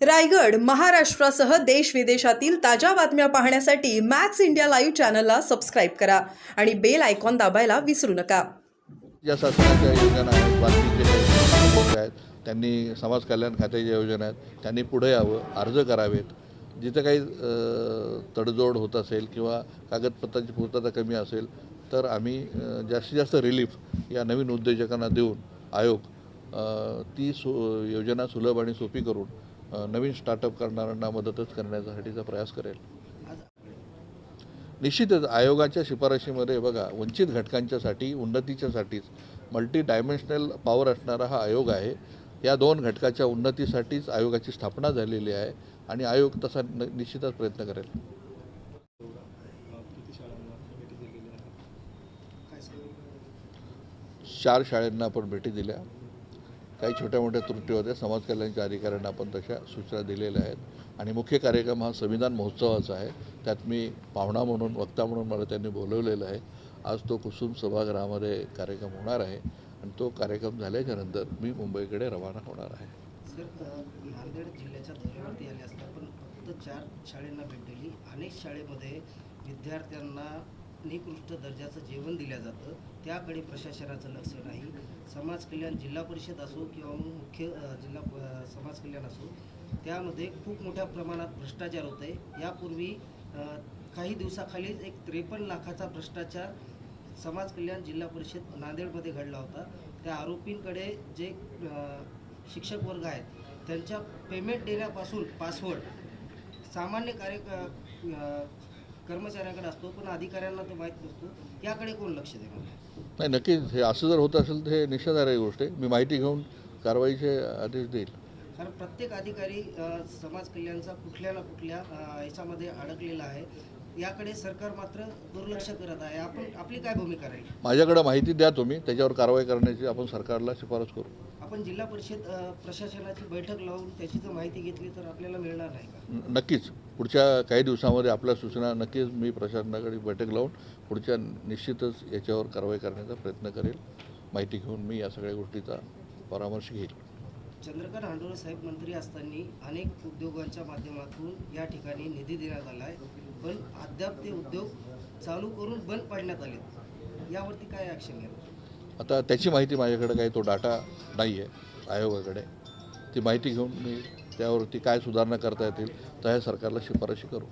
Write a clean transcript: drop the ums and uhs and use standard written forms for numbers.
रायगड महाराष्ट्रासह देश विदेशातील ताज्या बातम्या पाहण्यासाठी मॅक्स इंडिया लाईव्ह चॅनलला सबस्क्राईब करा आणि बेल आयकॉन दाबायला विसरू नका। ज्या शासनाच्या योजना आहेत, बाकीचे काही लोक आहेत, त्यांनी समाज कल्याण खात्याच्या योजना आहेत, त्यांनी पुढे यावं, अर्ज करावेत। जिथे काही तडजोड होत असेल किंवा कागदपत्रांची पूर्तता कमी असेल तर आम्ही जास्तीत जास्त रिलीफ या नवीन उद्योजकांना देऊन आयोग ती योजना सुलभ आणि सोपी करून नवीन स्टार्टअप करणाऱ्यांना मदतच करण्यासाठीचा प्रयास करेल। निश्चितच आयोगाच्या शिफारशीमध्ये बघा, वंचित घटकांच्यासाठी उन्नतीच्यासाठीच मल्टी डायमेन्शनल पॉवर असणारा हा आयोग आहे। या दोन घटकाच्या उन्नतीसाठीच आयोगाची स्थापना झालेली आहे आणि आयोग तसा निश्चितच प्रयत्न करेल। चार शाळांना आपण भेटी दिल्या, काही छोट्या मोठ्या त्रुटी होत्या, समाज कल्याणच्या अधिकाऱ्यांना आपण तशा सूचना दिलेल्या आहेत आणि मुख्य कार्यक्रम हा संविधान महोत्सवाचा आहे। त्यात मी पाहुणा म्हणून, वक्ता म्हणून मला त्यांनी बोलवलेलं आहे। आज तो कुसुम सभागृहामध्ये कार्यक्रम होणार आहे आणि तो कार्यक्रम झाल्याच्या नंतर मी मुंबईकडे रवाना होणार आहे। सर, नांदेड जिल्ह्याच्या दौऱ्यावरती आले असता पण फक्त 4 शाळांना भेट दिली। अनेक शाळेमध्ये विद्यार्थ्यांना निकृष्ट दर्जाचं जेवण दिलं जातं, त्याकडे प्रशासनाचं लक्ष नाही। समाज कल्याण जिल्हा परिषद असो किंवा मुख्य जिल्हा समाज कल्याण असो, त्यामध्ये खूप मोठ्या प्रमाणात भ्रष्टाचार होत आहे। यापूर्वी काही दिवसाखाली एक 53 लाखाचा भ्रष्टाचार समाज कल्याण जिल्हा परिषद नांदेडमध्ये घडला होता। त्या आरोपींकडे जे शिक्षक वर्ग आहेत त्यांच्या पेमेंट देण्यापासून पासवर्ड सामान्य कर्मचाऱ्यांकडे असतो, पण अधिकाऱ्यांना तो माहीत नसतो। याकडे कोण लक्ष देणार? नाही, नक्कीच हे असं जर होत असेल तर हे निषेधार्ह गोष्ट आहे। मी माहिती घेऊन कारवाईचे आदेश देईल। कारण प्रत्येक अधिकारी समाज कल्याणचा कुठल्या ना कुठल्या याच्यामध्ये अडकलेला आहे। याकडे सरकार मात्र दुर्लक्ष करत आहे। आपली काय भूमिका राहील? माझ्याकडे माहिती द्या तुम्ही, त्याच्यावर कारवाई करण्याची आपण सरकारला शिफारस करू। आपण जिल्हा परिषद प्रशासनाची बैठक लावून त्याची जर माहिती घेतली तर आपल्याला मिळणार नाही का? नक्कीच पुढच्या काही दिवसामध्ये आपल्या सूचना नक्कीच मी प्रशासनाकडे बैठक लावून पुढच्या निश्चितच याच्यावर कारवाई करण्याचा प्रयत्न करेल। माहिती घेऊन मी या सगळ्या गोष्टीचा परामर्श घेईल। चंद्रकांत हांडोळे साहेब मंत्री असताना अनेक उद्योगांच्या माध्यमातून या ठिकाणी निधी देण्यात आला आहे, पण अद्याप ते उद्योग चालू करून बंद पाडण्यात आले। यावरती काय ॲक्शन घ्याल? आता त्याची माहिती माझ्याकडे काही तो डाटा नाही आहे आयोगाकडे। ती माहिती घेऊन मी त्यावरती काय सुधारणा करता येतील त्या सरकारला शिफारशी करू।